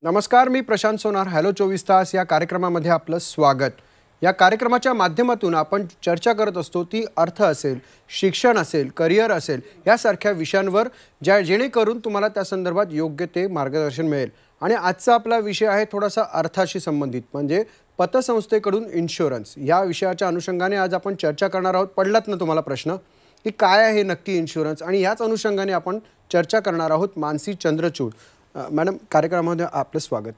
नमस्कार, मी प्रशांत सोनार. हॅलो 24 तास या कार्यक्रमामध्ये आपलं स्वागत. या कार्यक्रमाच्या माध्यमातून आपण चर्चा करत असतो ती अर्थ असेल, शिक्षण असेल, करिअर असेल यासारख्या विषयांवर जेणेकरून तुम्हाला त्या संदर्भात योग्य ते मार्गदर्शन मिळेल. आणि आजचा आपला विषय आहे थोडासा अर्थाशी संबंधित, म्हणजे पतसंस्थेकडून इन्शुरन्स. या विषयाच्या अनुषंगाने आज आपण चर्चा करणार आहोत. पडलात ना तुम्हाला प्रश्न की काय आहे नक्की इन्शुरन्स, आणि याच अनुषंगाने आपण चर्चा करणार आहोत. मानसी चंद्रचूड मॅडम, कार्यक्रमामध्ये आपलं स्वागत.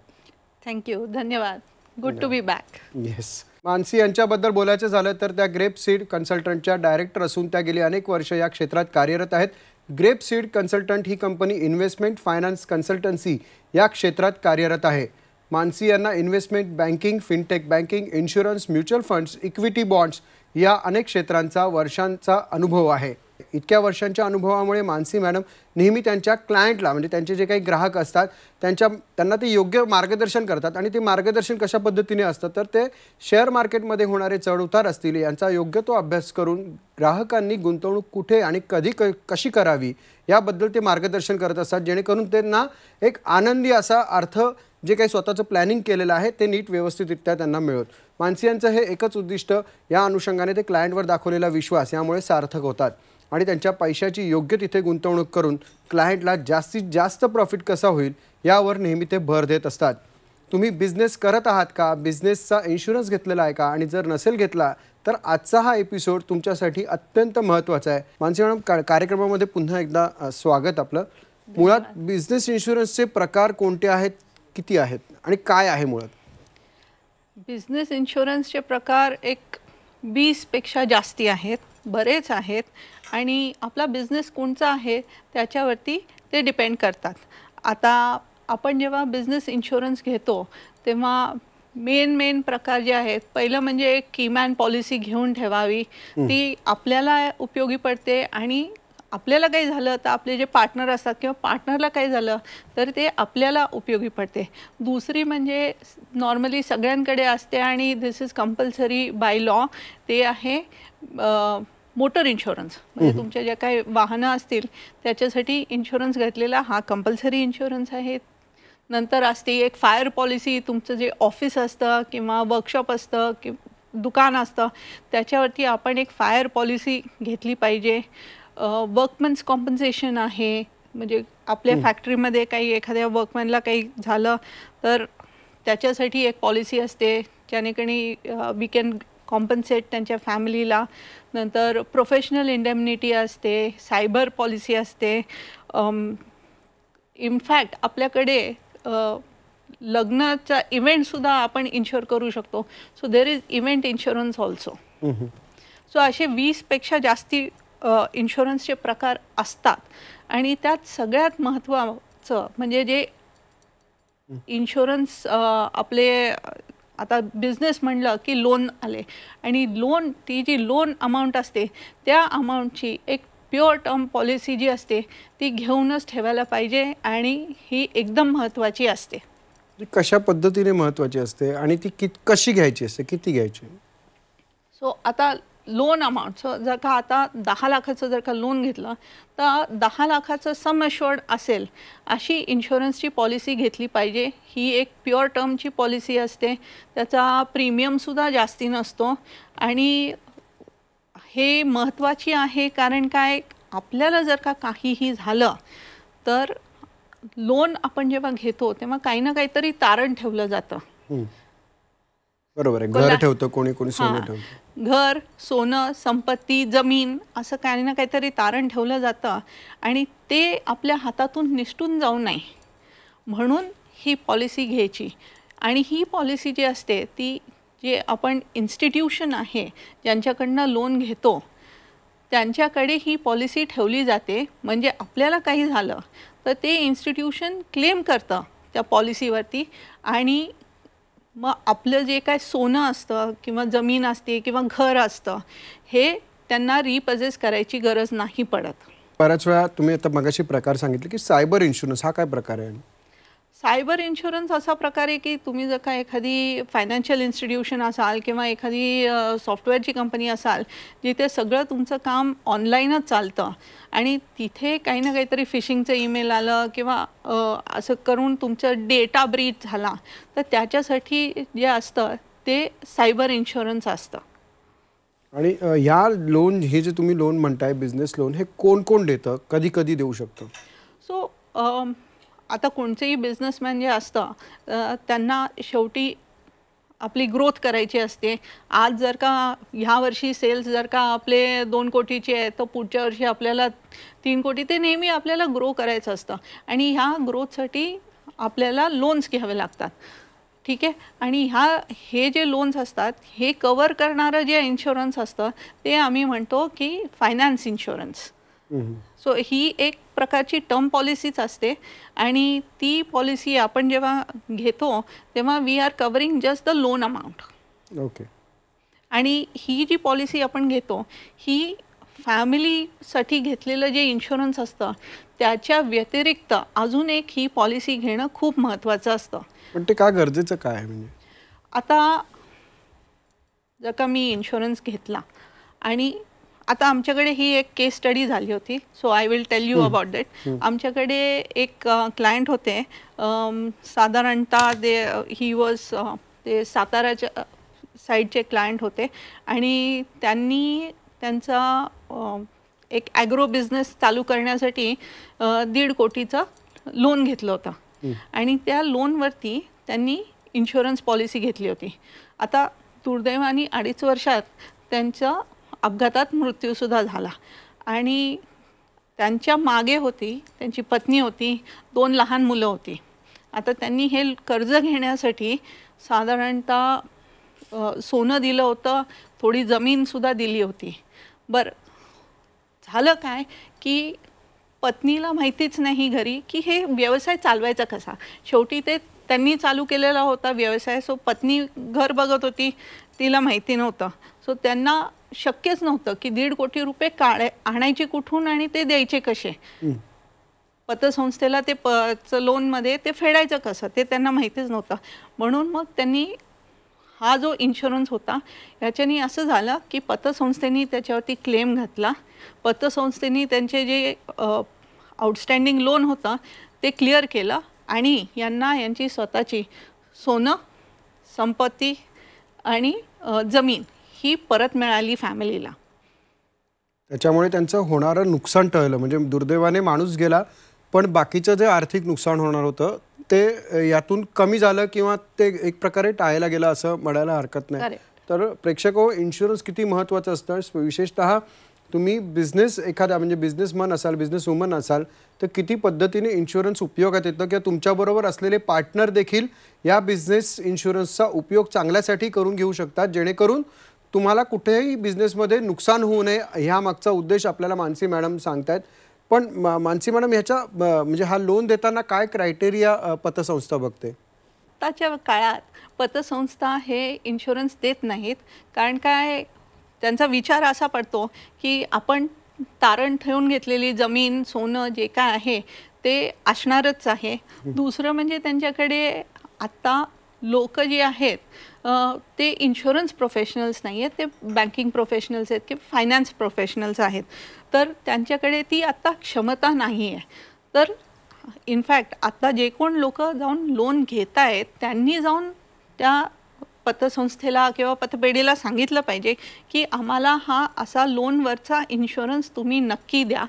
थँक्यू, धन्यवाद. Good to be back. Yes, Mansi यांच्याबद्दल बोलायचं झालं तर त्या ग्रेप सीड कन्सल्टंटच्या डायरेक्टर असून त्या गेली अनेक वर्ष या क्षेत्रात कार्यरत आहेत. ग्रेप सीड कन्सल्टंट ही कंपनी इन्व्हेस्टमेंट फायनान्स कन्सल्टन्सी या क्षेत्रात कार्यरत आहे. मानसी यांना investment banking, fintech banking, insurance, mutual funds, equity bonds या अनेक क्षेत्रांचा वर्षांचा अनुभव आहे. इतक्या वर्षांच्या अनुभवामुळे मानसी मॅडम नेहमी त्यांच्या क्लायंटला, म्हणजे त्यांचे जे काही ग्राहक असतात त्यांना ते योग्य मार्गदर्शन करतात. आणि ते मार्गदर्शन कशा पद्धतीने असतं तर ते शेअर मार्केटमध्ये होणारे चढउतार असतील यांचा योग्य तो अभ्यास करून ग्राहकांनी गुंतवणूक कुठे आणि कधी कशी करावी याबद्दल ते मार्गदर्शन करत असतात, जेणेकरून त्यांना एक आनंदी असा अर्थ जे काही स्वतःचं प्लॅनिंग केलेलं आहे ते नीट व्यवस्थितरित्या त्यांना मिळत. मानसी यांचं हे एकच उद्दिष्ट, या अनुषंगाने ते क्लायंटवर दाखवलेला विश्वास यामुळे सार्थक होतात आणि त्यांच्या पैशाची योग्य तिथे गुंतवणूक करून क्लायंटला जास्तीत जास्त प्रॉफिट कसा होईल यावर नेहमी ते भर देत असतात. तुम्ही बिझनेस करत आहात का? बिझनेसचा इन्शुरन्स घेतलेला आहे का? आणि जर नसेल घेतला तर आजचा हा एपिसोड तुमच्यासाठी अत्यंत महत्त्वाचा आहे. मानसी मॅडम, कार्यक्रमामध्ये पुन्हा एकदा स्वागत आपलं. मुळात बिझनेस इन्शुरन्सचे प्रकार कोणते आहेत, किती आहेत आणि काय आहे मुळात? बिझनेस इन्शुरन्सचे प्रकार एक 20 पेक्षा जास्ती आहेत, बरेच आहेत. आणि आपला बिझनेस कोणचा आहे त्याच्यावरती ते डिपेंड करतात. आता आपण जेव्हा बिझनेस इन्शुरन्स घेतो तेव्हा मेन प्रकार जे आहेत, पहिलं म्हणजे एक कीमॅन पॉलिसी घेऊन ठेवावी. ती आपल्याला उपयोगी पडते आणि आपल्याला काही झालं तर आपले जे पार्टनर असतात किंवा पार्टनरला काही झालं तर ते आपल्याला उपयोगी पडते. दुसरी म्हणजे नॉर्मली सगळ्यांकडे असते आणि दिस इज कंपल्सरी बाय लॉ, ते आहे मोटर इन्शुरन्स. म्हणजे तुमच्या ज्या काही वाहनं असतील त्याच्यासाठी इन्शुरन्स घेतलेला हा कंपल्सरी इन्शुरन्स आहे. नंतर असते एक फायर पॉलिसी. तुमचं जे ऑफिस असतं किंवा वर्कशॉप असतं किंवा दुकान असतं त्याच्यावरती आपण एक फायर पॉलिसी घेतली पाहिजे. वर्कमन्स कॉम्पन्सेशन आहे, म्हणजे आपल्या फॅक्टरीमध्ये काही एखाद्या वर्कमॅनला काही झालं तर त्याच्यासाठी एक पॉलिसी असते, ज्यानेकणी वी कॅन कॉम्पन्सेट त्यांच्या फॅमिलीला. नंतर प्रोफेशनल इंडेमनिटी असते, सायबर पॉलिसी असते. इनफॅक्ट आपल्याकडे लग्नाचा इव्हेंटसुद्धा आपण इन्शुअर करू शकतो. So there is event insurance also. So असे 20 पेक्षा जास्ती इन्शुरन्सचे प्रकार असतात. आणि त्यात सगळ्यात महत्त्वाचं म्हणजे जे इन्शुरन्स आपले, आता बिझनेस म्हणलं की लोन आले, आणि लोन, ती जी लोन अमाऊंट असते त्या अमाऊंटची एक प्युअर टर्म पॉलिसी जी असते ती घेऊनच ठेवायला पाहिजे. आणि ही एकदम महत्त्वाची असते. कशा पद्धतीने महत्त्वाची असते आणि ती कशी घ्यायची असते, किती घ्यायची? सो आता लोन अमाऊंट, जर का आता 10 लाखाचं जर का लोन घेतलं तर 10 लाखाचं सम अश्युअर्ड असेल अशी इन्शुरन्सची पॉलिसी घेतली पाहिजे. ही एक प्युअर टर्मची पॉलिसी असते, त्याचा प्रीमियमसुद्धा जास्ती नसतो. आणि हे महत्त्वाची आहे कारण काय, आपल्याला जर का काहीही झालं तर लोन आपण जेव्हा घेतो तेव्हा काही ना काहीतरी तारण ठेवलं जातं. बरोबर आहे. घर ठेवतं, कोणी सोनं ठेवतं. घर, सोनं, संपत्ती, जमीन, असं काही ना काहीतरी तारण ठेवलं जातं आणि ते आपल्या हातातून निसटून जाऊ नये म्हणून ही पॉलिसी घ्यायची. आणि ही पॉलिसी जी असते ती, जे आपण इन्स्टिट्यूशन आहे ज्यांच्याकडनं लोन घेतो त्यांच्याकडे ही पॉलिसी ठेवली जाते. म्हणजे आपल्याला काही झालं तर ते इन्स्टिट्यूशन क्लेम करतं त्या पॉलिसीवरती. आणि मग आपलं जे काय सोनं असतं किंवा जमीन असते किंवा घर असतं हे त्यांना रिपजेस करायची गरज नाही पडत. बऱ्याच वेळा तुम्ही आता मगाशी प्रकार सांगितले की सायबर इन्शुरन्स, हा काय प्रकार आहे? सायबर इन्शुरन्स असा प्रकार आहे की तुम्ही जर का एखादी फायनान्शियल इन्स्टिट्यूशन असाल किंवा एखादी सॉफ्टवेअरची कंपनी असाल जिथे सगळं तुमचं काम ऑनलाईनच चालतं आणि तिथे काही ना काहीतरी फिशिंगचं ईमेल आलं किंवा असं करून तुमचं डेटा ब्रीच झाला तर त्याच्यासाठी जे असतं ते सायबर इन्शुरन्स असतं. आणि ह्या लोन, हे जे तुम्ही लोन म्हणताय बिझनेस लोन, हे कोण कोण देतं, कधी कधी देऊ शकतं? सो आता कोणतेही बिझनेसमॅन जे असतं त्यांना शेवटी आपली ग्रोथ करायची असते. आज जर का ह्या वर्षी सेल्स जर का आपले 2 कोटीचे आहे तर पुढच्या वर्षी आपल्याला 3 कोटी, ते नेहमी आपल्याला ग्रो करायचं असतं आणि ह्या ग्रोथसाठी आपल्याला लोन्स घ्यावे लागतात. ठीक आहे. आणि हे जे लोन्स असतात हे कवर करणारं जे इन्शुरन्स असतं ते आम्ही म्हणतो की फायनान्स इन्शुरन्स. सो ही एक प्रकारची टर्म पॉलिसीच असते आणि ती पॉलिसी आपण जेव्हा घेतो तेव्हा we are covering just the loan amount. Okay. आणि ही जी पॉलिसी आपण घेतो ही फॅमिलीसाठी घेतलेलं जे इन्शुरन्स असतं त्याच्या व्यतिरिक्त अजून एक ही पॉलिसी घेणं खूप महत्त्वाचं असतं. पण ते का गरजेचं काय आहे? म्हणजे आता जर का मी इन्शुरन्स घेतला आणि आता आमच्याकडे ही एक केस स्टडी झाली होती. So I will tell you about that. आमच्याकडे एक क्लायंट होते, साधारणतः ही वॉज ते साताराच्या साईडचे क्लायंट होते आणि त्यांनी त्यांचा एक ॲग्रो बिझनेस चालू करण्यासाठी 1.5 कोटीचं लोन घेतलं होतं आणि त्या लोनवरती त्यांनी इन्शुरन्स पॉलिसी घेतली होती. आता दुर्दैवाने 2.5 वर्षात त्यांचा अपघातात मृत्यूसुद्धा झाला आणि त्यांच्या मागे होती त्यांची पत्नी होती, 2 लहान मुलं होती. आता त्यांनी हे कर्ज घेण्यासाठी साधारणतः सोनं दिलं होतं, थोडी जमीनसुद्धा दिली होती. बरं झालं काय की पत्नीला माहितीच नाही घरी की हे व्यवसाय चालवायचा कसा. शेवटी त्यांनी चालू केलेला होता व्यवसाय. सो पत्नी घर बघत होती, तिला माहिती नव्हतं. सो त्यांना शक्यच नव्हतं की 1.5 कोटी रुपये आणायचे कुठून आणि ते द्यायचे कसे. पतसंस्थेला ते लोनमध्ये ते फेडायचं कसं ते त्यांना माहितीच नव्हतं. म्हणून मग त्यांनी हा जो इन्शुरन्स होता याच्यानी असं झालं की पतसंस्थेने त्याच्यावरती क्लेम घातला. पतसंस्थेने त्यांचे जे आउटस्टँडिंग लोन होतं ते क्लिअर केलं आणि यांची स्वतःची सोनं, संपत्ती आणि जमीन ही परत मिळाली फॅमिलीला. त्याच्यामुळे त्यांचं होणारं नुकसान टळलं. म्हणजे दुर्दैवाने माणूस गेला पण बाकीचं जे आर्थिक नुकसान होणार होतं ते यातून कमी झालं किंवा ते एक प्रकारे टाळायला गेलं असं म्हणायला हरकत नाही. तर प्रेक्षको, इन्शुरन्स किती महत्त्वाचं असतं. विशेषतः तुम्ही बिझनेस एखादा म्हणजे बिझनेसमन असाल, बिझनेस वुमन असाल तर किती पद्धतीने इन्शुरन्स उपयोगात येतं किंवा तुमच्याबरोबर असलेले पार्टनर देखील या बिझनेस इन्शुरन्सचा उपयोग चांगल्यासाठी करून घेऊ शकतात, जेणेकरून तुम्हाला कुठेही बिझनेसमध्ये नुकसान होऊ नये. ह्या मागचा उद्देश आपल्याला मानसी मॅडम सांगतायत. पण मानसी मॅडम, ह्याच्या म्हणजे हा लोन देताना काय क्रायटेरिया पतसंस्था बघते? आताच्या काळात पतसंस्था हे इन्शुरन्स देत नाहीत. कारण काय, त्यांचा विचार असा पडतो की आपण तारण ठेवून घेतलेली जमीन, सोनं जे काय आहे ते असणारच आहे. दुसरं म्हणजे त्यांच्याकडे आत्ता लोक जे आहेत ते इन्शुरन्स प्रोफेशनल्स नाही आहेत, ते बँकिंग प्रोफेशनल्स आहेत किंवा फायनान्स प्रोफेशनल्स आहेत. तर त्यांच्याकडे ती आत्ता क्षमता नाही आहे. तर इनफॅक्ट आत्ता जे कोण लोक जाऊन लोन घेत आहेत त्यांनी जाऊन त्या पतसंस्थेला किंवा पतपेढीला सांगितलं पाहिजे की आम्हाला हा असा लोनवरचा इन्शुरन्स तुम्ही नक्की द्या,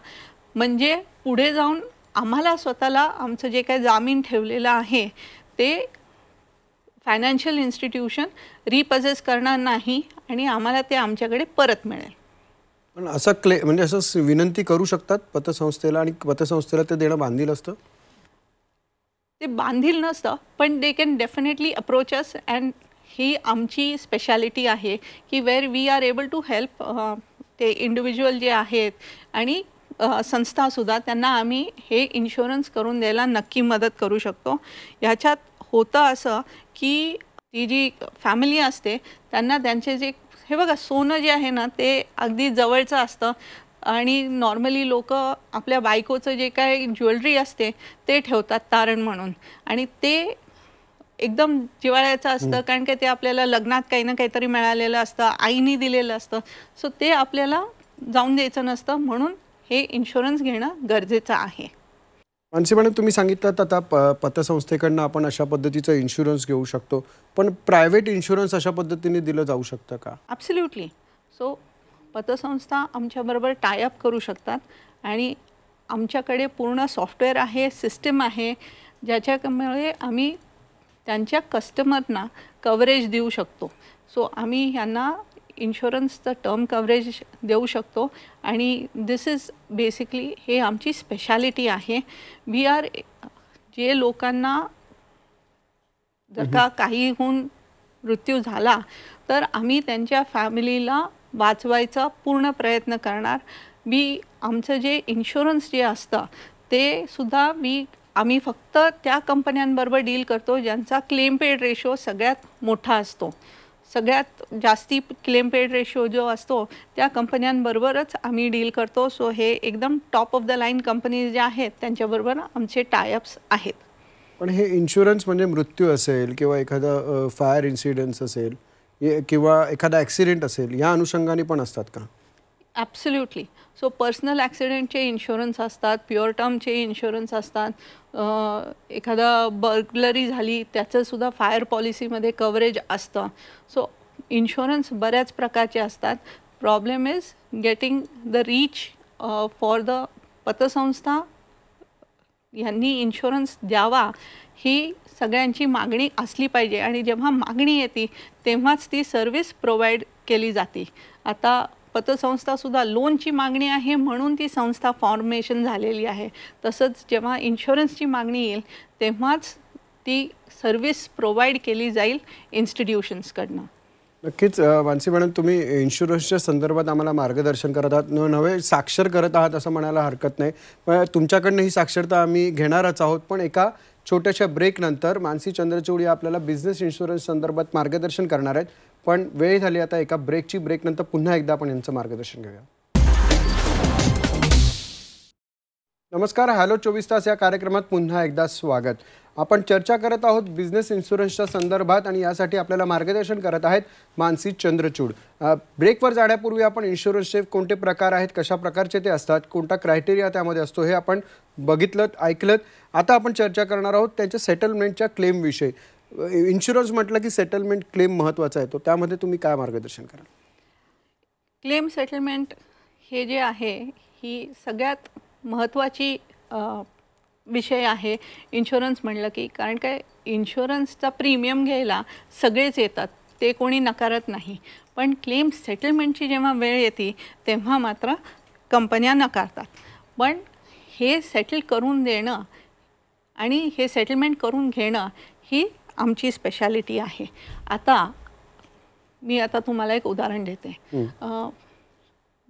म्हणजे पुढे जाऊन आम्हाला स्वतःला आमचं जे काही जामीन ठेवलेलं आहे ते फायनान्शियल इन्स्टिट्यूशन रिपजेस करणार नाही आणि आम्हाला ते आमच्याकडे परत मिळेल. पण असं म्हणजे असं विनंती करू शकतात पतसंस्थेला आणि पतसंस्थेला ते देणं बांधील असतं? ते बांधील नसतं, पण they can definitely approach us. And ही आमची स्पेशालिटी आहे की where we are able to help ते इंडिव्हिज्युअल जे आहेत आणि संस्थासुद्धा, त्यांना आम्ही हे इन्शुरन्स करून द्यायला नक्की मदत करू शकतो. ह्याच्यात होतं असं की ती जी फॅमिली असते त्यांना त्यांचे जे हे बघा सोनं जे आहे ना ते अगदी जवळचं असतं. आणि नॉर्मली लोक आपल्या बायकोचं जे काय ज्वेलरी असते ते ठेवतात तारण म्हणून, आणि ते एकदम जिव्हाळ्याचं असतं, कारण की ते आपल्याला लग्नात काही ना काहीतरी मिळालेलं असतं, आईने दिलेलं असतं. सो ते आपल्याला जाऊन द्यायचं नसतं, म्हणून हे इन्शुरन्स घेणं गरजेचं आहे. मानसी मॅडम, तुम्ही सांगितलं आता पतसंस्थेकडनं आपण अशा पद्धतीचा इन्शुरन्स घेऊ शकतो, पण प्रायव्हेट इन्शुरन्स अशा पद्धतीने दिलं जाऊ शकतं का? ॲब्सल्युटली. सो पतसंस्था आमच्याबरोबर टायअप करू शकतात, आणि आमच्याकडे पूर्ण सॉफ्टवेअर आहे, सिस्टम आहे, ज्याच्यामुळे आम्ही त्यांच्या कस्टमरना कव्हरेज देऊ शकतो. सो आम्ही ह्यांना इन्शुरन्सचं टर्म कव्हरेज देऊ शकतो, आणि दिस इज बेसिकली हे आमची स्पेशालिटी आहे. वी आर जे लोकांना जर का काहीहून मृत्यू झाला तर आम्ही त्यांच्या फॅमिलीला वाचवायचा पूर्ण प्रयत्न करणार. आमचं जे इन्शुरन्स जे असतं ते सुद्धा आम्ही फक्त त्या कंपन्यांबरोबर डील करतो ज्यांचा क्लेम पेड रेशो सगळ्यात मोठा असतो. सगळ्यात जास्ती क्लेम पेड रेशो जो असतो त्या कंपन्यांबरोबरच आम्ही डील करतो. सो हे एकदम top of the line companies ज्या आहेत त्यांच्याबरोबर आमचे टायअप्स आहेत. पण हे इन्शुरन्स म्हणजे मृत्यू असेल किंवा एखादा फायर इन्सिडेंट्स असेल किंवा एखादा ॲक्सिडेंट असेल, या अनुषंगाने पण असतात का? ॲब्सल्युटली. सो पर्सनल ॲक्सिडेंटचे इन्शुरन्स असतात, प्युअर टर्मचे इन्शुरन्स असतात, एखादा बर्गलरी झाली त्याचंसुद्धा फायर पॉलिसीमध्ये कव्हरेज असतं. सो इन्शुरन्स बऱ्याच प्रकारचे असतात. Problem is getting the reach for the पतसंस्था यांनी इन्शुरन्स द्यावा ही सगळ्यांची मागणी असली पाहिजे, आणि जेव्हा मागणी येते तेव्हाच ती सर्व्हिस प्रोव्हाइड केली जाते. आता पतसंस्थासुद्धा लोनची मागणी आहे म्हणून ती संस्था फॉर्मेशन झालेली आहे. तसंच जेव्हा इन्शुरन्सची मागणी येईल तेव्हाच ती सर्व्हिस प्रोव्हाइड केली जाईल इन्स्टिट्यूशन्सकडनं. नक्कीच मानसी मॅडम, तुम्ही इन्शुरन्सच्या संदर्भात आम्हाला मार्गदर्शन करत आहात, नवे साक्षर करत आहात असं म्हणायला हरकत नाही. पण तुमच्याकडनं ही साक्षरता आम्ही घेणारच आहोत. पण एका छोट्याशा ब्रेकनंतर मानसी चंद्रचूड या आपल्याला बिझनेस इन्शुरन्स संदर्भात मार्गदर्शन करणार आहेत. पण वेळ झाली आता एका ब्रेकनंतर पुन्हा एकदा आपण यांचं मार्गदर्शन घेऊया. नमस्कार, हॅलो 24 तास या कार्यक्रमात पुन्हा एकदा स्वागत. आपण चर्चा करत आहोत बिझनेस इन्शुरन्सच्या संदर्भात, आणि यासाठी आपल्याला मार्गदर्शन करत आहेत मानसी चंद्रचूड. ब्रेकवर जाण्यापूर्वी आपण इन्शुरन्सचे कोणते प्रकार आहेत, कशा प्रकारचे ते असतात, कोणता क्रायटेरिया त्यामध्ये असतो हे आपण बघितलं, ऐकलं. आता आपण चर्चा करणार आहोत त्यांच्या सेटलमेंटच्या क्लेमविषयी. इन्शुरन्स म्हटलं की सेटलमेंट क्लेम महत्त्वाचा आहे, तो त्यामध्ये तुम्ही काय मार्गदर्शन कराल? क्लेम सेटलमेंट हे जे आहे ही सगळ्यात महत्त्वाची विषय आहे इन्शुरन्स म्हणलं की. कारण काय, इन्शुरन्सचा प्रीमियम घ्यायला सगळेच येतात, ते कोणी नकारत नाही. पण क्लेम सेटलमेंटची जेव्हा वेळ येते तेव्हा मात्र कंपन्या नकारतात. पण हे सेटल करून देणं आणि हे सेटलमेंट करून घेणं ही आमची स्पेशालिटी आहे. मी आता तुम्हाला एक उदाहरण देते.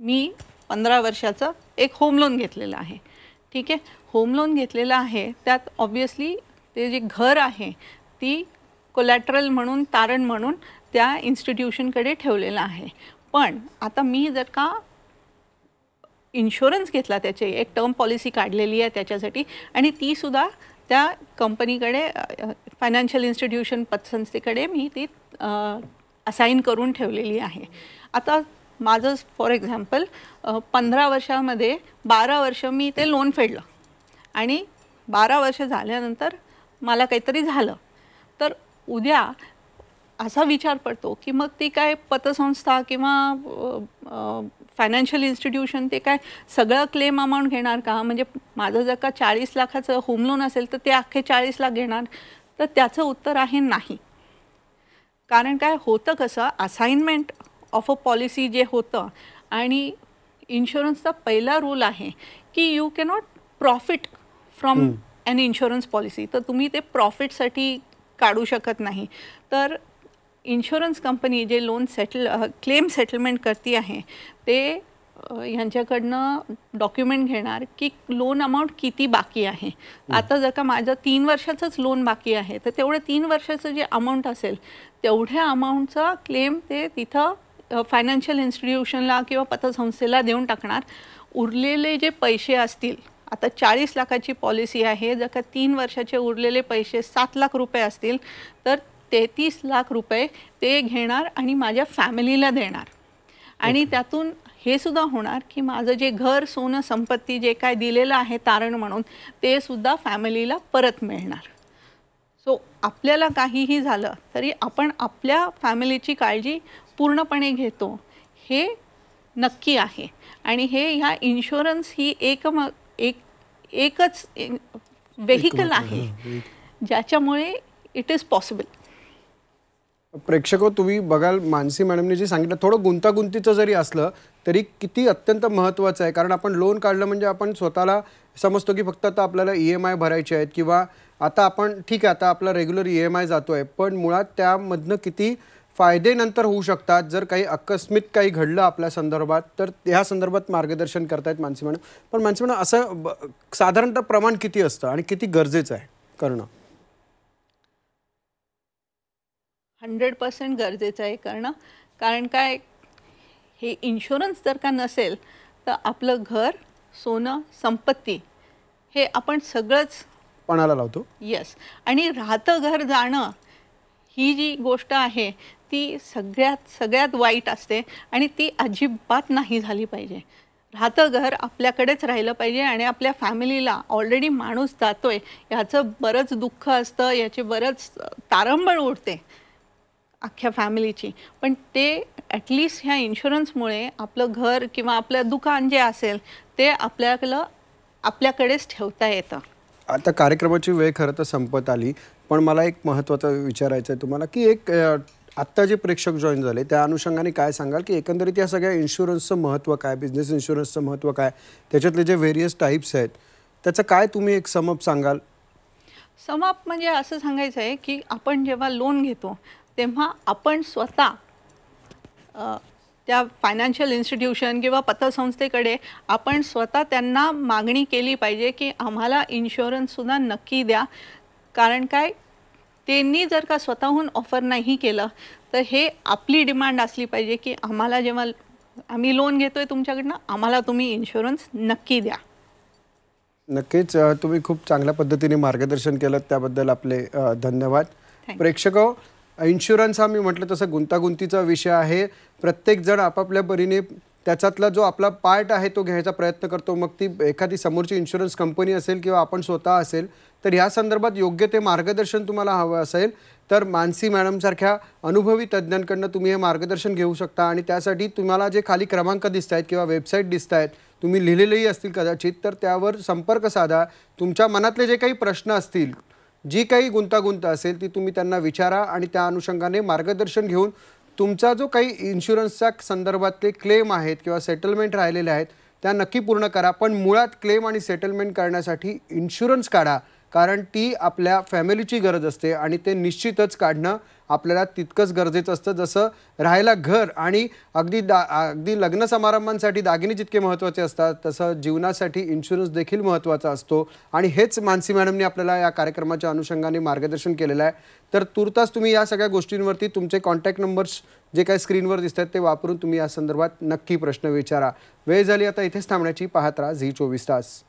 मी 15 वर्षाचं एक होम लोन घेतलेलं आहे. ठीक आहे, होम लोन घेतलेलं आहे, त्यात ऑब्वियसली ते जे घर आहे ती कोलॅटरल म्हणून, तारण म्हणून त्या इन्स्टिट्यूशनकडे ठेवलेलं आहे. पण आता मी जर का इन्शुरन्स घेतला, त्याची एक टर्म पॉलिसी काढलेली आहे त्याच्यासाठी, आणि तीसुद्धा त्या कंपनीकडे, फायनान्शियल इन्स्टिट्यूशन पतसंस्थेकडे मी ती असाईन करून ठेवलेली आहे. आता माझं फॉर एक्झाम्पल 15 वर्षामध्ये 12 वर्ष मी ते लोन फेडलं, आणि 12 वर्ष झाल्यानंतर मला काहीतरी झालं तर उद्या असा विचार पडतो की मग ती काय पतसंस्था किंवा फायनान्शियल इन्स्टिट्यूशन ते काय सगळं क्लेम अमाऊंट घेणार का? म्हणजे माझं जर का 40 लाखाचं होम लोन असेल तर ते अख्खे 40 लाख घेणार? तर त्याचं उत्तर आहे नाही. कारण काय होतं, कसं असाइनमेंट ऑफ अ पॉलिसी जे होतं, आणि इन्शुरन्सचा पहिला रूल आहे की you cannot profit from an insurance policy. तर तुम्ही ते प्रॉफिटसाठी काढू शकत नाही. तर इन्शुरन्स कंपनी जे लोन क्लेम सेटलमेंट करती आहे ते ह्यांच्याकडनं डॉक्युमेंट घेणार की लोन अमाऊंट किती बाकी आहे. आता जर का माझं 3 वर्षाचंच लोन बाकी आहे तर तेवढं 3 वर्षाचं जे अमाऊंट असेल तेवढ्या अमाऊंटचा क्लेम ते तिथं फायनान्शियल इन्स्टिट्यूशनला किंवा पतसंस्थेला देऊन टाकणार. उरलेले जे पैसे असतील, आता 40 लाखाची पॉलिसी आहे, जर का 3 वर्षाचे उरलेले पैसे 7 लाख रुपये असतील तर 33 लाख रुपये ते घेणार आणि माझ्या फॅमिलीला देणार. आणि त्यातून हे सुद्धा होणार की माझं जे घर, सोनं, संपत्ती जे काय दिलेलं आहे तारण म्हणून ते सुद्धा फॅमिलीला परत मिळणार. सो आपल्याला काहीही झालं तरी आपण आपल्या फॅमिलीची काळजी पूर्णपणे घेतो हे नक्की आहे. आणि हे ह्या इन्शुरन्स ही एकच व्हेकल आहे ज्याच्यामुळे इट इज पॉसिबल. प्रेक्षको, तुम्ही बघाल मानसी मॅडमने जे सांगितलं थोडं गुंतागुंतीचं जरी असलं तरी किती अत्यंत महत्त्वाचं आहे. कारण आपण लोन काढलं म्हणजे आपण स्वतःला समजतो की फक्त आता आपल्याला EMI भरायचे आहेत किंवा आता आपण ठीक आहे आता आपला रेग्युलर EMI जातो आहे, पण मुळात त्यामधनं किती फायदे नंतर होऊ शकतात जर काही आकस्मिक काही घडलं आपल्या संदर्भात. तर ह्या संदर्भात मार्गदर्शन करतायत मानसी मॅडम. पण मानसी मॅडम असं साधारणतः प्रमाण किती असतं आणि किती गरजेचं आहे करणं? 100% गरजेचं आहे करणं. कारण काय, हे इन्शुरन्स जर का नसेल तर आपलं घर, सोनं, संपत्ती हे आपण सगळंच पणाला लावतो. येस. आणि राहतं घर जाणं ही जी गोष्ट आहे ती सगळ्यात वाईट असते आणि ती अजिबात नाही झाली पाहिजे. राहतं घर आपल्याकडेच राहिलं पाहिजे आणि आपल्या फॅमिलीला ऑलरेडी माणूस जातोय याचं बरंच दुःख असतं, याची बरंच तारंबळ उडते अख्ख्या फॅमिलीची. पण ते ॲटलिस्ट ह्या इन्शुरन्समुळे आपलं घर किंवा आपलं दुकान जे असेल ते आपल्याकडेच ठेवता येतं. आता कार्यक्रमाची वेळ खरं तर संपत आली, पण मला एक महत्त्वाचं विचारायचं आहे तुम्हाला की एक आत्ता जे प्रेक्षक जॉईन झाले त्या अनुषंगाने काय सांगाल की एकंदरीत या सगळ्या इन्शुरन्सचं महत्त्व काय, बिझनेस इन्शुरन्सचं महत्त्व काय, त्याच्यातले जे व्हेरियस टाईप्स आहेत त्याचं काय तुम्ही एक समअप सांगाल? समअप म्हणजे असं सांगायचं आहे की आपण जेव्हा लोन घेतो तेव्हा आपण स्वतः त्या फायनान्शियल इन्स्टिट्यूशन किंवा पतसंस्थेकडे आपण स्वतः त्यांना मागणी केली पाहिजे की आम्हाला इन्शुरन्ससुद्धा नक्की द्या. कारण काय, त्यांनी जर का स्वतःहून ऑफर नाही केलं तर हे आपली डिमांड असली पाहिजे की आम्हाला जेव्हा आम्ही लोन घेतोय तुमच्याकडनं आम्हाला तुम्ही इन्शुरन्स नक्की द्या. नक्कीच तुम्ही खूप चांगल्या पद्धतीने मार्गदर्शन केलं, त्याबद्दल आपले धन्यवाद. प्रेक्षको, इन्शुरन्स हा मी म्हटलं तसं गुंतागुंतीचा विषय आहे. प्रत्येकजण आपापल्या परीने त्याच्यातला जो आपला पार्ट आहे तो घ्यायचा प्रयत्न करतो. मग ती एखादी समोरची इन्शुरन्स कंपनी असेल किंवा आपण स्वतः असेल, तर ह्या संदर्भात योग्य ते मार्गदर्शन तुम्हाला हवं असेल तर मानसी मॅडमसारख्या अनुभवी तज्ज्ञांकडनं तुम्ही हे मार्गदर्शन घेऊ शकता. आणि त्यासाठी तुम्हाला जे खाली क्रमांक दिसत आहेत किंवा वेबसाईट दिसत आहेत, तुम्ही लिहिलेलेही असतील कदाचित, तर त्यावर संपर्क साधा. तुमच्या मनातले जे काही प्रश्न असतील, जी काही गुंतागुंत असेल ती तुम्ही त्यांना विचारा आणि त्या अनुषंगाने मार्गदर्शन घेऊन तुमचा जो काही इन्शुरन्सच्या संदर्भातले क्लेम आहेत किंवा सेटलमेंट राहिलेले आहेत त्या नक्की पूर्ण करा. पण मुळात क्लेम आणि सेटलमेंट करण्यासाठी इन्शुरन्स काढा, कारण ती आपल्या फॅमिलीची गरज असते आणि ते निश्चितच काढणं आपल्याला तितकंच गरजेचं असतं. जसं राहायला घर आणि अगदी लग्न समारंभांसाठी दागिने जितके महत्त्वाचे असतात तसं जीवनासाठी इन्शुरन्स देखील महत्त्वाचा असतो. आणि हेच मानसी मॅडमने आपल्याला या कार्यक्रमाच्या अनुषंगाने मार्गदर्शन केलेलं आहे. तर तुर्तास तुम्ही या सगळ्या गोष्टींवरती तुमचे कॉन्टॅक्ट नंबर्स जे काही स्क्रीनवर दिसत आहेत ते वापरून तुम्ही या संदर्भात नक्की प्रश्न विचारा. वेळ झाली आता इथेच थांबण्याची. पाहत राहा झी 24 तास.